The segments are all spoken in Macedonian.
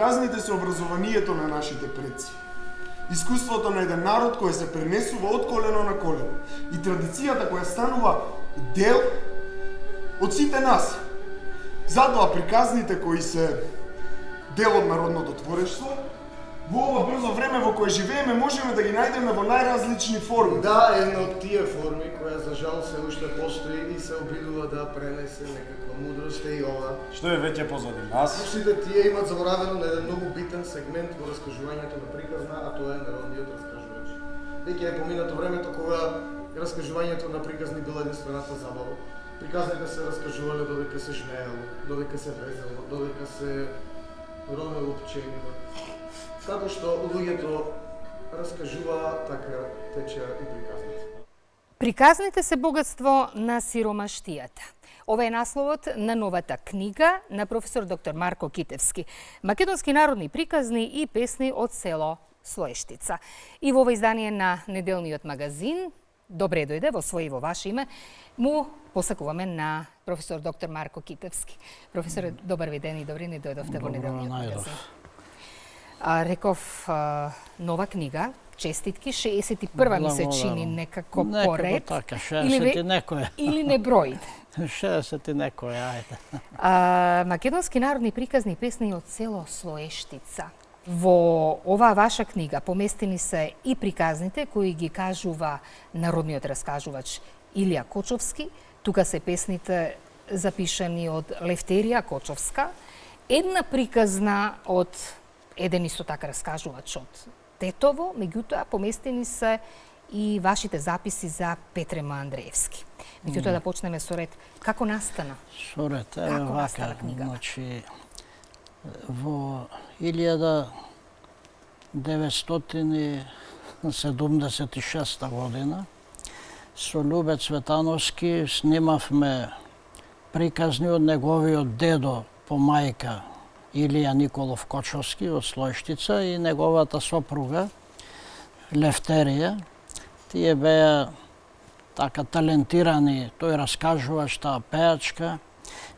приказните се образованието на нашите предци. Искуството на еден народ кој се пренесува од колено на колено и традицијата која станува дел од сите нас. Затоа приказните кои се дел од народното творештво, во ова брзо време во кое живееме можеме да ги најдеме во најразлични форми. Да, една од тие форми која за жал се уште постои и се обидува да пренесе некаква мудрост и ова. Што е веќе позади нас? Сите тие имат заборавено на еден многу битен сегмент во раскажувањето на приказна, а тоа е народниот раскажувач. Веќе е поминато времето кога раскажувањето на приказни била единствената забава. Приказните се раскажувале додека се жнеело, додека се везело, додека се родело пчелина. Како што луѓето раскажуваа, така тече и приказните. Приказните се богатство на сиромаштијата. Ова е насловот на новата книга на професор доктор Марко Китевски. Македонски народни приказни и песни од село Слоештица. И во ова издание на неделниот магазин, добре дојде во своје и во ваше име, му посакуваме на професор доктор Марко Китевски. Професоре, добар ви ден и добри ни дојдовте во неделниот магазин. Реков, нова книга, честитки, 61-а ми се чини некако поред. Така, 60 и некоја. Или не броите. 60 и некоја, ајде. Македонски народни приказни и песни од село Слоештица. Во оваа ваша книга поместени се и приказните кои ги кажува народниот раскажувач Илија Кочовски. Тука се песните запишани од Левтерија Кочовска. Една приказна од еден исто така раскажувач од Тетово, меѓутоа поместени се и вашите записи за Петре Андреевски. Меѓутоа да почнеме со ред. Како настана? Со ред, Како настана книга? Значи, во 1976 година со Љубе Цветановски снимавме приказни од неговиот дедо по мајка Илија Николов Кочовски од Слоештица и неговата сопруга Левтерија. Тие беа така талентирани, тој раскажувач, таа пеачка.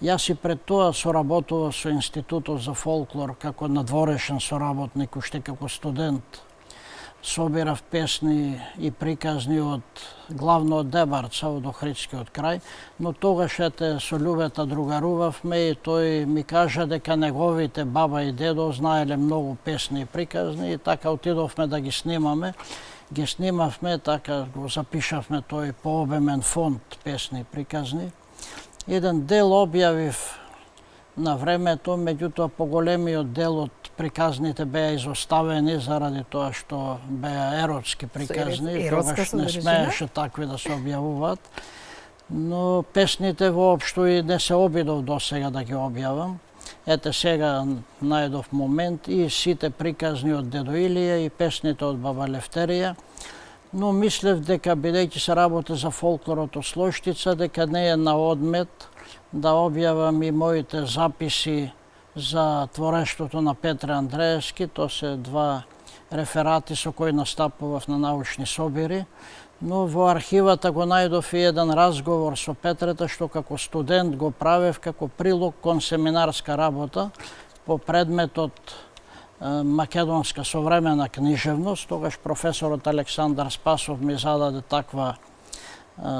Јас и пред тоа соработував со Институтот за фолклор како надворешен соработник, уште како студент. Собирав песни и приказни од главно од Дебарца, од Охридскиот крај, но тогаш ете со Љубета другарувавме и тој ми кажа дека неговите баба и дедо знаеле многу песни и приказни и така отидовме да ги снимаме. Ги снимавме, така го запишавме тој пообемен фонд песни и приказни. Еден дел објавив на времето, меѓутоа поголемиот дел од приказните беа изоставени заради тоа што беа еротски приказни, тогаш не смееше такви да се објавуваат. Но песните воопшто и не се обидов досега да ги објавам. Ете сега најдов момент и сите приказни од дедо Илија и песните од баба Левтерија. Но мислев дека бидејќи се работи за фолклорот од Слоештица, дека не е на одмет да објавам и моите записи за творештвото на Петре Андреевски. Тоа се два реферати со кои настапував на научни собири. Но во архивата го најдов и еден разговор со Петрета, што како студент го правев како прилог кон семинарска работа по предметот Македонска современа книжевност. Тогаш професорот Александар Спасов ми зададе таква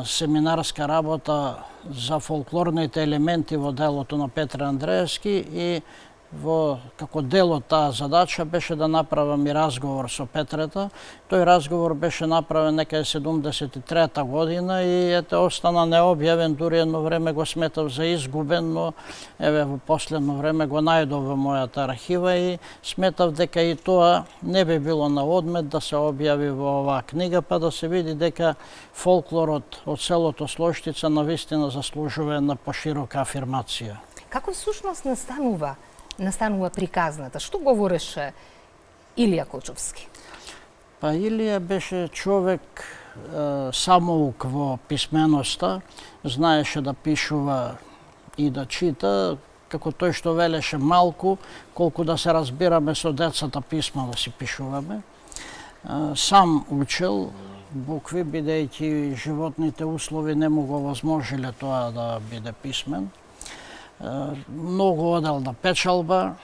семинарска работа за фолклорните елементи во делото на Петре Андреевски и како дел од таа задача беше да направам и разговор со Петрета. Тој разговор беше направен некаде 73-та година и ете остана необјавен, дури едно време го сметав за изгубен, но еве во последно време го најдов во мојата архива и сметав дека и тоа не би било на одмет да се објави во оваа книга, па да се види дека фолклорот од селото Слоештица навистина заслужува на поширока афирмација. Како всушност настанува приказната? Што говореше Илија Кочовски? Па Илија беше човек самоук во писменоста, знаеше да пишува и да чита, како тој што велеше малку, колку да се разбираме со децата писма да си пишуваме. Сам учел букви, бидејќи животните услови не му го возможиле тоа да биде писмен. Многу одел на печалба,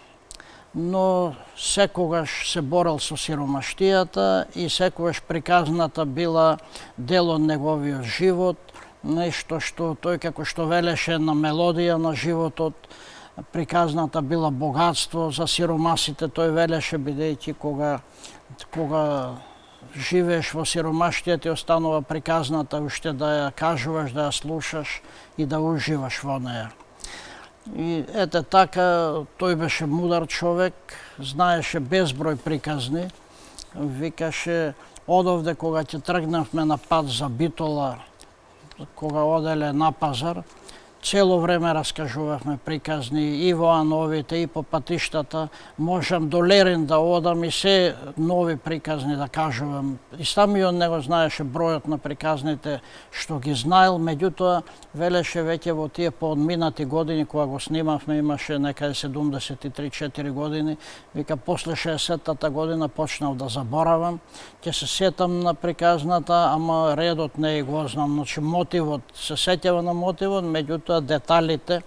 но секогаш се борел со сиромаштијата и секогаш приказната била дел од неговиот живот, нешто што тој како што велеше на мелодија на животот, приказната била богатство за сиромасите, тој велеше бидејќи кога живееш во сиромаштија ти останува приказната уште да ја кажуваш, да ја слушаш и да уживаш во неја. И ете така, тој беше мудар човек, знаеше безброј приказни, викаше одовде кога ќе тргнавме на пат за Битола, кога оделе на пазар, цело време раскажувавме приказни и во Ановите и по патиштата, можам до Лерин да одам и се нови приказни да кажувам. И самиот него знаеше бројот на приказните што ги знаел, меѓутоа велеше веќе во тие поодминати години кога го снимавме, имаше некаде 73-4 години, вика после 60-та година почнав да заборавам, ќе се сетам на приказната, ама редот не го знам, значи мотивот, се сеќава на мотивот, меѓутоа деталите,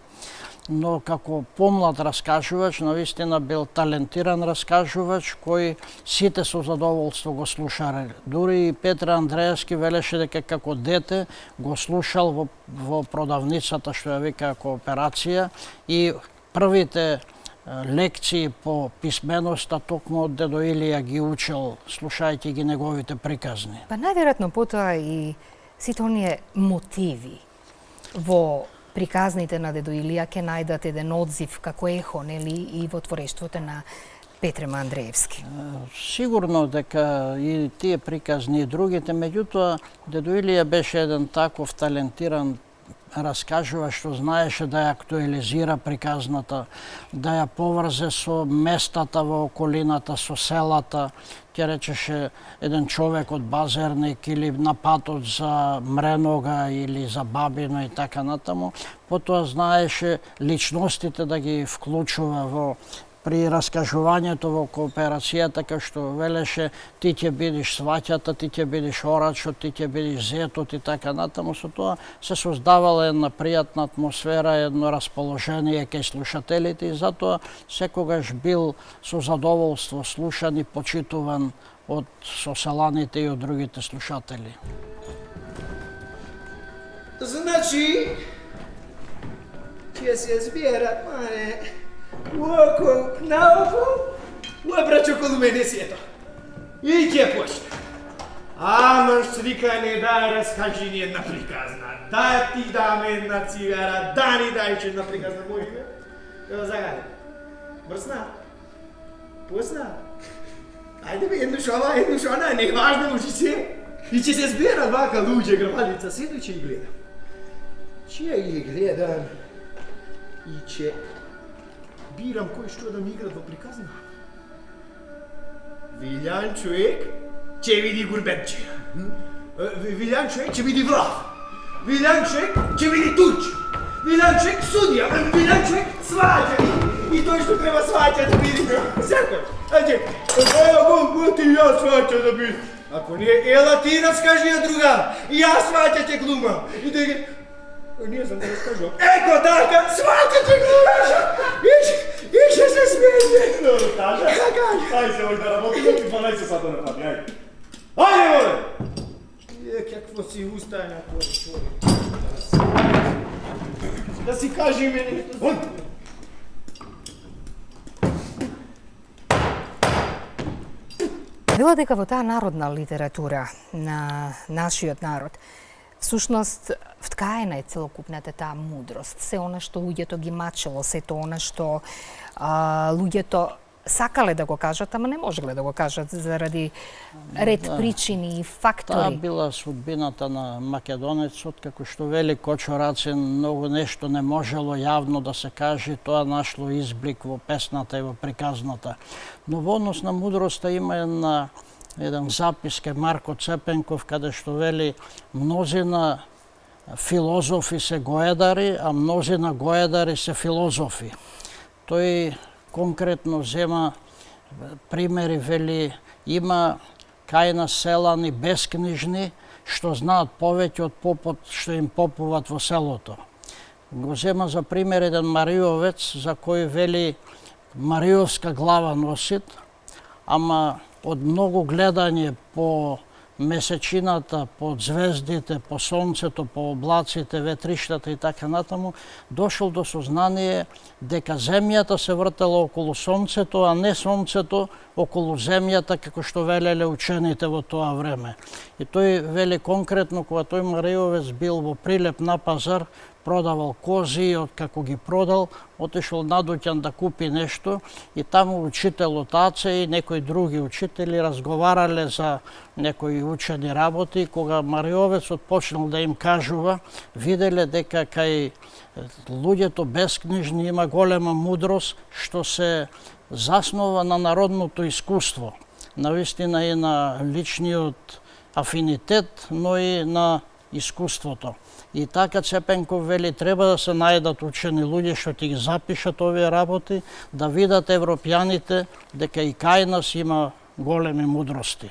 но како помлад раскажувач, навистина бил талентиран раскажувач, кој сите со задоволство го слушале. Дури и Петре Андреевски велеше дека како дете го слушал во продавницата, што ја вика кооперација, и првите лекции по писменоста токму од дедо Илија ги учел, слушајќи ги неговите приказни. Па најверојатно потоа и сите оние мотиви во приказните на дедо Илија ќе најдат еден одзив како ехо, нели, и во творештвото на Петре Андреевски. Сигурно дека и тие приказни и другите, меѓутоа дедо Илија беше еден таков талентиран раскажувач што знаеше да ја актуализира приказната, да ја поврзе со местата во околината, со селата. Ќе речеше еден човек од Базерник или на патот за Мренога или за Бабино и така натаму. Потоа знаеше личностите да ги вклучува во при раскажувањето во кооперацијата, кај што велеше ти ќе бидеш сваќата, ти ќе бидеш орачот, ти ќе бидеш зетот и така натаму. Со тоа се создавала една пријатна атмосфера, едно расположение кај слушателите и затоа секогаш бил со задоволство слушан и почитуван од соселаните и од другите слушатели. Значи, ќе се зберат, мане, око, наоко, обраќ околу мене сето. И ќе почне. Ама свикане да раскажи ни една приказна, да ти даме една цигара, да ни дајче една приказна, можеме? Ево загаде. Брзна. Пусна. Ајде бе, едно шона, не важно уши се. И ќе се зберат вака луѓе, грмалица, седо и ќе ги гледам. Ќе ги гледам и ќе бирам кој што да ми играт во приказна. Вилјан човек ќе види гурбетче. Вилјан човек ќе види врав. Вилјан човек ќе види туч. Вилјан човек судија. Вилјан човек сваќа. И тој што треба сваќа да види. Секој. Ајде. Го ти ја сваќа да види. Ако не, ела ти раскажи ја друга. Ја сваќа ќе глумам. И да ги... Не знам да раскажувам. Еко така, сваќа ќе глумаш. И ќе се смеје. Добро, кажа. Ајде се да работиме, ти 12 сата на пати, ајде. Ајде, моле! Какво си устаја тој човек? Да си кажи мене нешто. Вело дека во таа народна литература на нашиот народ всушност вткаена е целокупната таа мудрост, се она што луѓето ги мачело, сето она што луѓето сакале да го кажат, ама не можеле да го кажат заради ред причини и фактори. Таа била судбината на македонецот, како што вели Кочо Рацин, многу нешто не можело јавно да се каже, тоа нашло изблик во песната и во приказната. Но во однос на мудроста има еден запис кај Марко Цепенков, каде што вели мнозина филозофи се гоедари, а мнозина гоедари се филозофи. Тој конкретно зема примери, вели има кај нас селани бескнижни што знаат повеќе од попот што им попуват во селото. Го зема за пример еден Мариовец за кој вели Мариовска глава носит, ама од многу гледање по месечината, по звездите, по сонцето, по облаците, ветриштата и така натаму, дошол до сознание дека земјата се вртела околу сонцето, а не сонцето околу земјата, како што велеле учените во тоа време. И тој вели конкретно, кога тој Мариовец бил во Прилеп на пазар, продавал кози и откако ги продал, отишол надуќан да купи нешто и таму учителот Аце и некои други учители разговарале за некои учени работи. Кога Мариовецот почнал да им кажува, виделе дека кај луѓето бескнижни има голема мудрост што се заснова на народното искуство, навистина и на личниот афинитет, но и на искуството. И така Цепенков вели треба да се најдат учени луѓе што ќе ги запишат овие работи, да видат европјаните дека и кај нас има големи мудрости.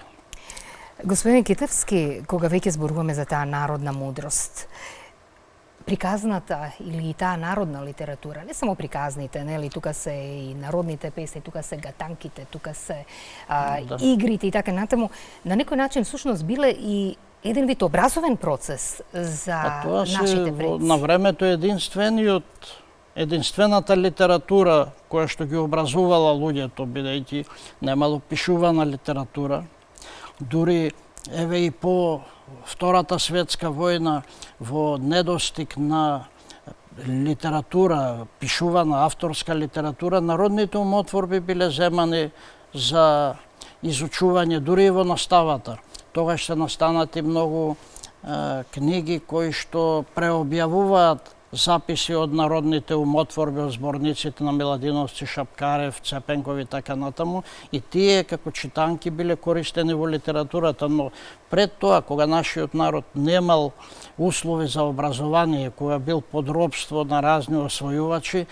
Господин Китевски, кога веќе зборуваме за таа народна мудрост, приказната или таа народна литература, не само приказните, нели, тука се и народните песни, тука се гатанките, тука се игрите и така натаму, на некој начин всушност биле и еден вид образовен процес за нашите предци. На времето единствената литература која што ги образувала луѓето, бидејќи немало пишувана литература. Дури еве и по Втората светска војна во недостиг на литература, пишувана авторска литература, народните умотворби биле земани за изучување дури и во наставата. Тогаш се настанати многу книги кои што преобјавуваат записи од народните умотворби, од зборниците на Миладиновци, Шапкарев, Цепенков и така натаму, и тие како читанки биле користени во литературата, но пред тоа, кога нашиот народ немал услови за образование, кога бил под робство на разни освојувачи,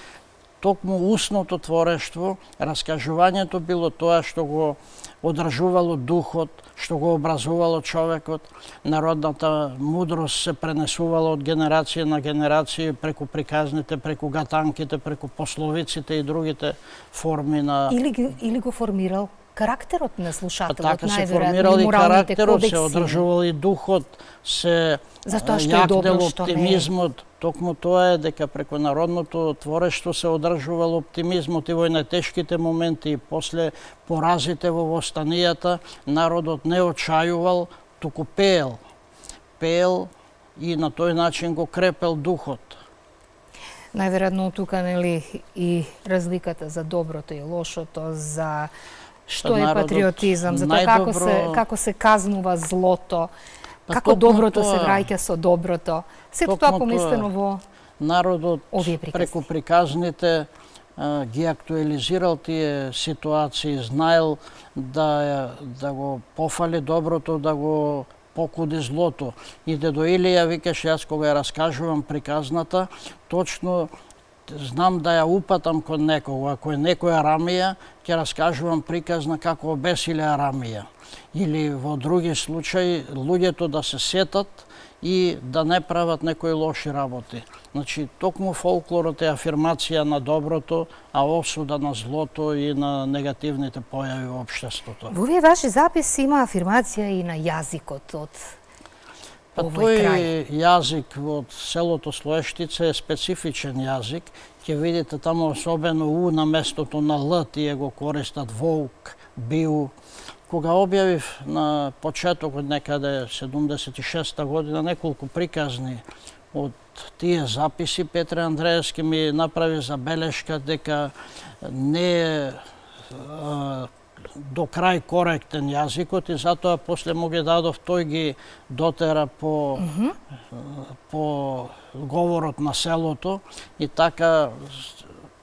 токму устното творештво, раскажувањето било тоа што го одржувало духот, што го образувало човекот. Народната мудрост се пренесувала од генерација на генерација преку приказните, преку гатанките, преку пословиците и другите форми на... Или го формирал карактерот на слушателот, така се формирал и карактерот, се одржувал и духот, се јакнел оптимизмот. Токму тоа е дека преку народното творештво се одржувал оптимизмот и во најтешките моменти, и после поразите во востанијата, народот не очајувал, туку пеел. Пеел и на тој начин го крепел духот. Најверојатно тука, нели, и разликата за доброто и лошото, за што е патриотизам, за тоа како се казнува злото, како доброто се враќа со доброто. Сето тоа поместено во народот овие приказни. Преку приказните ги актуализирал тие ситуации, знаел да го пофали доброто, да го покуди злото. И дедо Илија викаше, јас кога ја раскажувам приказната, точно знам да ја упатам кон некого. Ако е некоја Арамија, ќе раскажувам приказна како обесиле Арамија. Или во други случаи луѓето да се сетат и да не прават некои лоши работи. Значи, токму фолклорот е афирмација на доброто, а осуда на злото и на негативните појави во општеството. Во овие ваши записи има афирмација и на јазикот од овој крај. Тој јазик од селото Слоештица е специфичен јазик. Ќе видите таму особено У на местото на Л, тие го користат воук, биу. Кога објавив на почетокот некаде 76-та година неколку приказни од тие записи, Петре Андреевски ми направи забелешка дека не е до крај коректен јазикот и затоа после му ги дадов, тој ги дотера по говорот на селото и така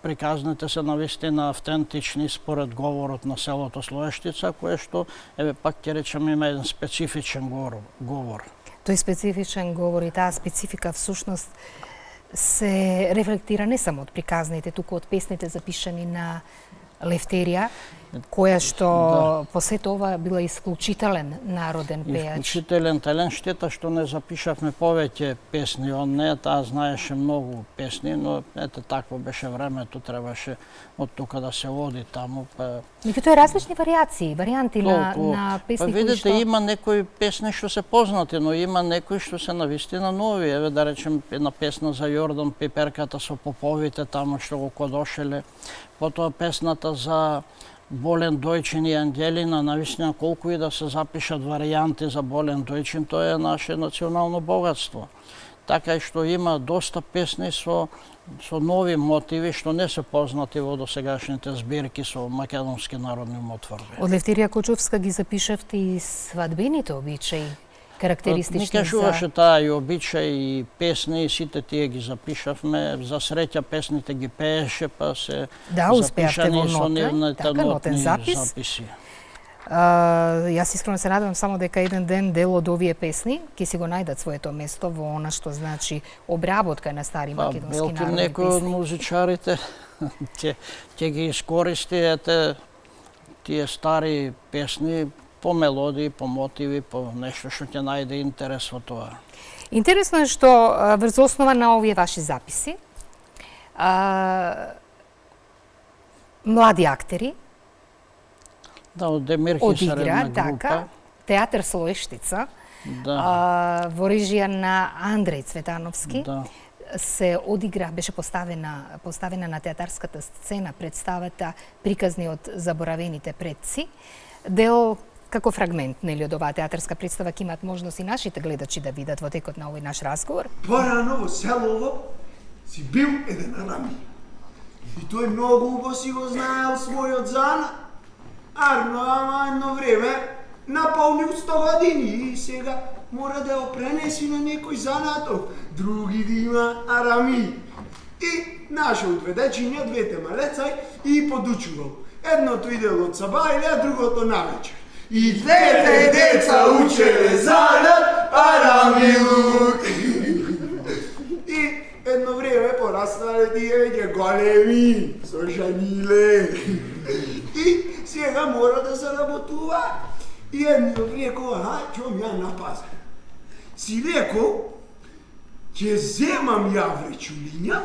приказните се навистина автентични според говорот на селото Слоештица, кое што, еве пак ќе речем, има еден специфичен говор. Тој специфичен говор и таа специфика всушност се рефлектира не само од приказните, туку од песните запишани на Левтерија. која што по сето ова била исклучителен народен пејач. Исклучителен талент, штета што не запишавме повеќе песни од неа, таа знаеше многу песни, но ете такво беше времето, требаше од тука да се оди таму. Меѓутоа различни варијанти на песни кои видите, што... има некои песни што се познати, но има некои што се навистина нови. Еве да речем една песна за Јордан Пиперката со поповите таму што го кодошеле. Потоа песната за Болен Дојчин и Ангелина, навистина колку и да се запишат варијанти за Болен Дојчин, тоа е наше национално богатство. Така и што има доста песни со нови мотиви што не се познати во досегашните збирки со македонски народни умотворби. Од Левтерија Кочовска ги запишавте и свадбените обичаи, карактеристични не кажуваше таа и обичаи и песни, и сите тие ги запишавме. За среќа песните ги пееше, па се запишани со нивните нотни записи. Јас искрено се надевам само дека еден ден дел од овие песни ќе си го најдат своето место во она што значи обработка на стари македонски народни песни. Некои од музичарите ќе ги искористи тие стари песни по мелодии, по мотиви, по нешто што ќе најде интерес во тоа. Интересно е што врз основа на овие ваши записи млади актери од Демирки средна група. Театар Слоештица, во режија на Андреј Цветановски, се одигра, беше поставена на театарската сцена представата Приказни од заборавените предци. Дел како фрагмент, нели, од оваа театарска представа ќе имаат можност и нашите гледачи да видат во текот на овој наш разговор. Порано во селово си бил еден Арами. И тој многу убаво си го знаел својот занат. Арно, ама едно време наполнил 100 години и сега мора да го пренеси на некој занатов, други да има Арами. И нашол две дечиња, двете малецај и подучувал. Едното идело од сабајле, а другото навечер. И двете деца учеле занат Арамилук. И едно време порастанале тие веќе големи, со жаниле. И сега мора да се работува. И едниот рекол, ќом ја на пазар. Си рекол, ќе земам ја вречулиња,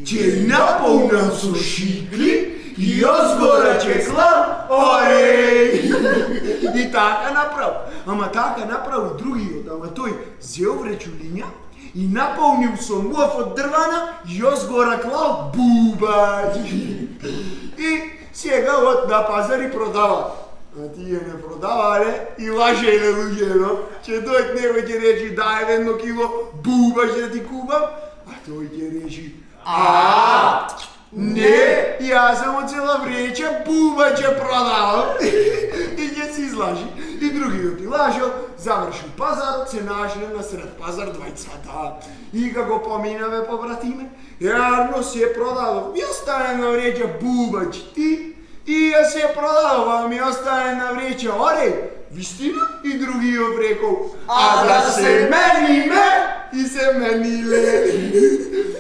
ќе наполнам со шикли и озгора ќе клам ореј. И така направо. Ама така направо другиот, ама тој зел вречулиња и наполнил со муав од дрвана и озгора клал бубаќ. И сега од на пазар и продава. А тие не продавале и лажеле луѓето, че дојд него ќе речи дај едно кило бубаќ да ти купам, а тој ќе речи не, јас сам од цела вреча бубаќа продавам. И ќе се излажи. И другиот ти лажал, завршил пазарот, се нашле на сред пазар двајцата. И како поминаве побратиме, јарно се продавам. И остане на вреча бубаќ ти, и ја се продава, ми остане на вреча ореј, вистина, и другиот рекол, а да се мениме, и се мениле.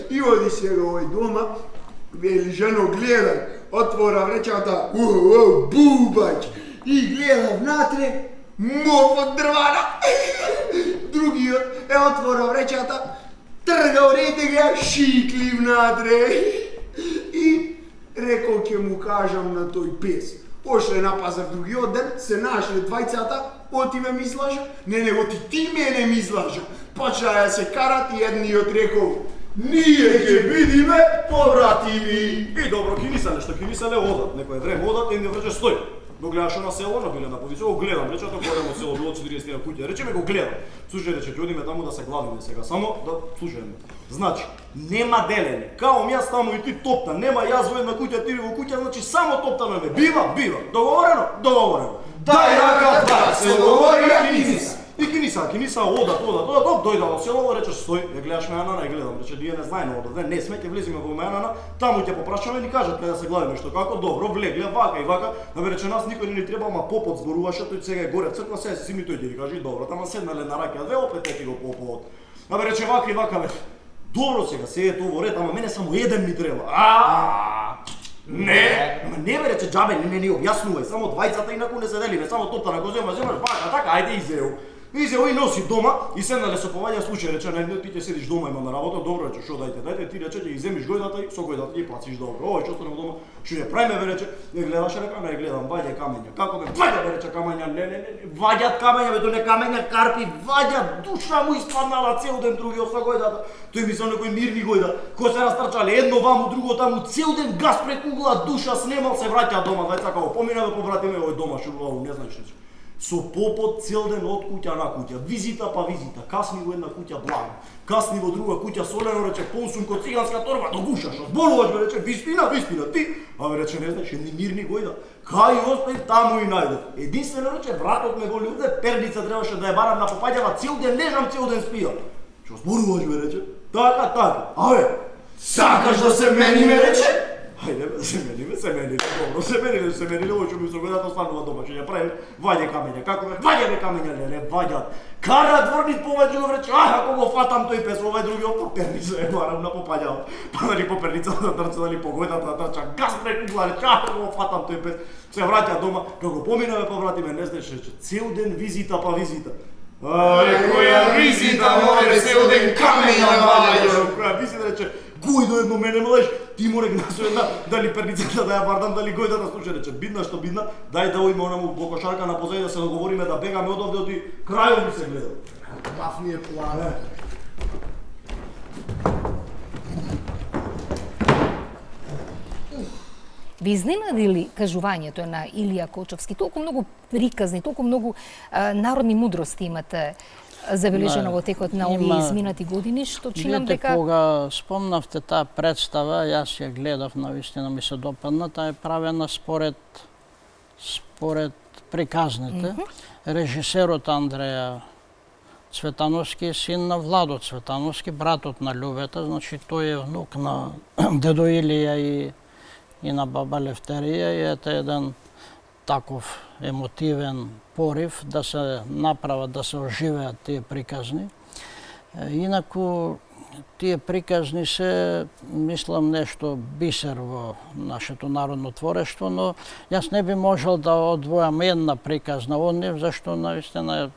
И оди сега овој дома, вели жено гледај, отвора вречата, бубаќ, и гледа внатре, мов од дрвана. Другиот отвора вречата, тргал ретега, шикли внатре. И рекол ќе му кажам на тој пес. Пошле на пазар другиот ден, се нашле двајцата, оти ме излажа, не ти мене ми излажа. Почнаа да се карат и едниот рекол, ние ќе бидиме побратими. И добро, ки ни се одат, некој време одат, едни врече стој. Го гледаше на село, на биле на повице, го гледам, рече, горем од село, било 40 куќа, речеме го гледам. Слушај, рече, ќе одиме таму да се гладиме сега, само да слушајме. Значи, нема делење, као јас таму и ти топта, нема јас во една куќа, ти во куќа, значи само топтаме ме. Бива, договорено. Дај рака, да, се договорија кинис. И киниса, одат, дојда во село, рече, стој, ја гледаш ме Јанана, ја гледам, рече, ние не знаеме одат, не сме, ќе влеземе во Јанана, таму ќе попрашаме и ни кажат каде да се гладиме, што како, добро, влегле, вака и вака, рече, нас никој не ни треба, ама попот зборуваше, тој сега е горе в црква, сега си ми тој ќе кажи, добро, тама седнале на раке, две, опет ети го поповот. Рече, вака и вака, добро сега, се е тоа во ред, ама мене само еден ми треба. Не, не бе рече џабе, не ни објаснувај, само двајцата инаку не се делиме, само топта на го земаш, бака, така, ајде изеу. Изеу и носи дома и седнале со поваѓа случај, рече, не, ти ќе седиш дома, има на работа, добро рече, шо дајте, ти рече, ќе иземиш гојдата и со гојдата ќе плациш добро. Ој, што станем дома, што ја правиме, бе рече, не гледаш, река, не гледам, ваѓа камења. Како ме ваѓа, бе рече, камења, не, ваѓат камења, бе, то не камења, карпи, ваѓат, душа му испаднала цел ден други со гојдата. Тој мислел некој мирни гојда, кои се растрчале едно ваму, друго таму, цел ден газ преку угла, душа снемал, се враќа дома, двајца како поминаве, побратиме, ој дома шурувало, не знаеш рече. Со попот цел ден од куќа на куќа, визита па визита, касни во една куќа благо, касни во друга куќа солено, рече, понсум ко циганска торба, до гушаш, зборуваш, бе, рече, вистина, ти, а бе, рече, не знаеш, ни мирни гојда, кај оставив, таму и најдов. Единствено, рече, вратот ме боли овде, перница требаше да ја барам на попаѓава, цел ден лежам, цел ден спијам. Што зборуваш, бе, рече, така, абе, сакаш да се мениме, рече? Ајде бе, се мениме, добро, се мениле, ој што ми со гојдата останува дома, што ја прави, ваѓа камења, како бе, ваѓа бе камења, не, ваѓат. Кара дворниц повеќе го рече, ако го фатам тој пес, овај други поперница е барам на попаѓава. Па дали поперница да трча, дали по гојдата да трча, газ преку глава, рече, ако го фатам тој пес, се враќа дома, како поминаве повратиме, не знаеш, рече, цел ден визита па визита. Која визита, море, цел ден камења ваѓаш. Која визита, рече, гојдо едно мене млеш, ти море гнасо една, дали перницата да ја бардам, дали гојдата слуша, рече, бидна што бидна, дај да ојме онаму бокошарка на позади да се договориме да бегаме од овде, оти крајот ми се гледа. Баф ни е план. Ви изненади ли кажувањето на Илија Кочовски? Толку многу приказни, толку многу народни мудрости имате забележено во текот на овие изминати години, што чинам дека... дека... Кога спомнавте таа представа, јас ја гледав, навистина ми се допадна, таа е правена според приказните. Режисерот Андреја Цветановски е син на Владо Цветановски, братот на Љубета, значи тој е внук на дедо Илија и на баба Левтерија, и ете еден таков емотивен порив да се направат, да се оживеат тие приказни. Инаку, тие приказни се, мислам, нешто бисер во нашето народно творештво, но јас не би можел да одвојам една приказна од нив, зашто наистина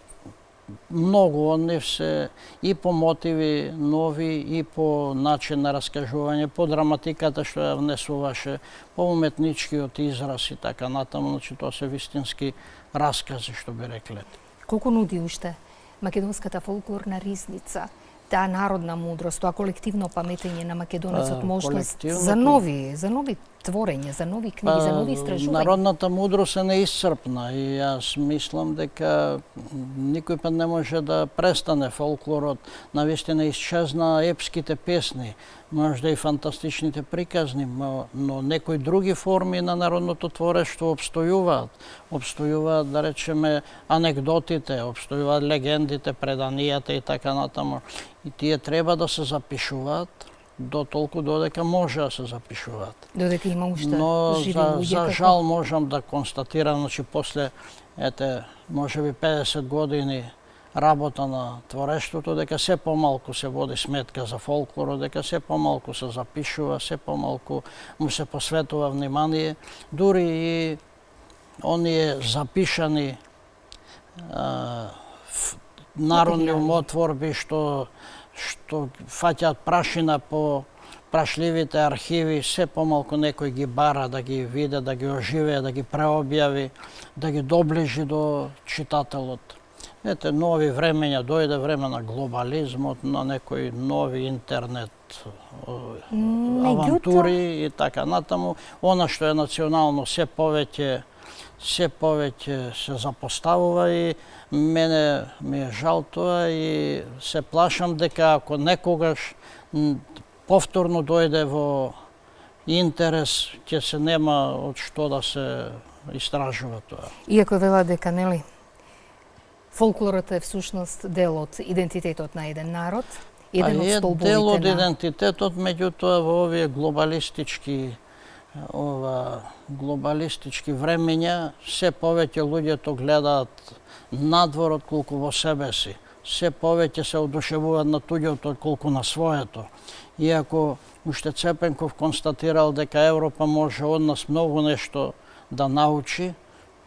многу од нив се и по мотиви нови, и по начин на раскажување, по драматиката што ја внесуваше, по уметничкиот израз и така натаму, значи тоа се вистински раскази, што би рекле. Колку нуди уште македонската фолклорна ризница, таа народна мудрост, тоа колективно паметење на македонецот, можност за нови творења, за нови книги, за нови истражувања? Народната мудрост е неисцрпна и јас мислам дека никој пат не може да престане фолклорот. Навистина исчезна епските песни, можда и фантастичните приказни, но некои други форми на народното творештво обстојуваат. Обстојуваат, да речеме, анекдотите, обстојуваат легендите, преданијата и така натаму. И тие треба да се запишуваат до толку додека може да се запишуваат. Додека има уште живи луѓе. Но за жал можам да констатирам, значи после можеби 50 години работа на творештвото, дека се помалку се води сметка за фолклорот, дека се помалку се запишува, се помалку му се посветува внимание, дури и оние запишани народни умотворби што фаќаат прашина по прашливите архиви, се помалку некој ги бара да ги види, да ги оживее, да ги преобјави, да ги доближи до читателот. Ете, нови времења, дојде време на глобализмот, на некои нови интернет авантури и така натаму. Она што е национално се повеќе се запоставува и мене ми е жал тоа и се плашам дека ако некогаш повторно дојде во интерес, ќе се нема од што да се истражува тоа. Иако велат дека, нели, фолклорот е всушност дел од идентитетот на еден народ, еден од столбовите на... Дел од идентитетот, меѓутоа во овие глобалистички времења, се повеќе луѓето гледаат надвор отколку во себе си. се повеќе се одушевуваат на туѓото отколку на своето. Иако уште Цепенков констатирал дека Европа може од нас многу нешто да научи,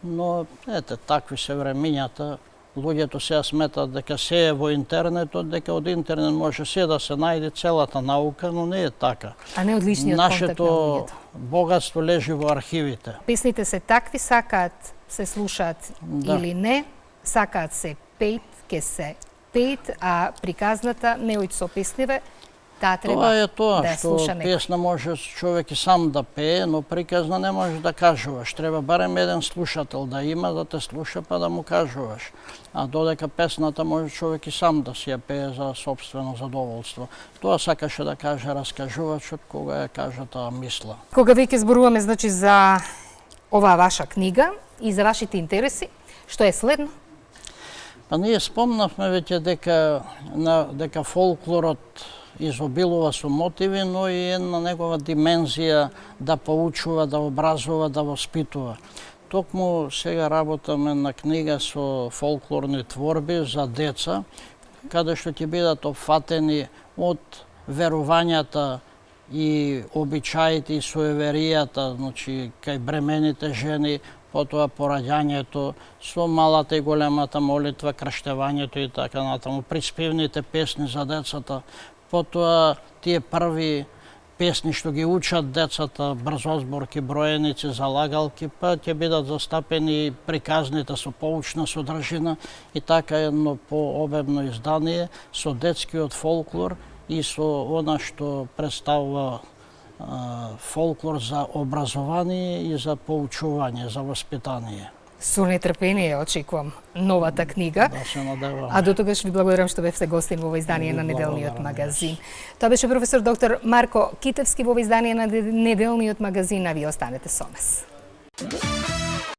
но ете, такви се времињата. Луѓето сега сметат дека се е во интернетот, дека од интернет може се да се најде целата наука, но не е така. А не од личниот контакт на Нашето луѓето. богатство лежи во архивите. Песните се такви, сакаат се слушаат или не, сакаат се пејт, ке се пејт, а приказната неој со песниве, таа треба Тоа е тоа, да ја што слуша некој. песна може човек и сам да пее, но приказна не може да кажуваш. Треба барем еден слушател да има, да те слуша, па да му кажуваш. А додека песната може човек и сам да си ја пее за собствено задоволство. Тоа сакаше да каже раскажувачот кога ја кажа таа мисла. Кога веќе зборуваме значи за оваа ваша книга и за вашите интереси, што е следно? Па ние спомнавме веќе дека фолклорот изобилува со мотиви, но и една негова димензија да поучува, да образува, да воспитува. Токму сега работаме на книга со фолклорни творби за деца, каде што ќе бидат опфатени од верувањата и обичаите и суеверијата, значи кај бремените жени, потоа пораѓањето, со малата и големата молитва, крштевањето и така натаму, приспевните песни за децата, потоа тие први песни што ги учат децата, брзозборки, броеници, залагалки, па ќе бидат застапени приказните со поучна содржина и така едно пообемно издание со детскиот фолклор и со она што представува фолклор за образование и за поучување, за воспитание. Со нетрпение очекувам новата книга. Да се надевам. А до тогаш ви благодарам што бевте гостин во ова издание на Неделниот магазин. Тоа беше професор доктор Марко Китевски во ова издание на Неделниот магазин, а ви останете со нас.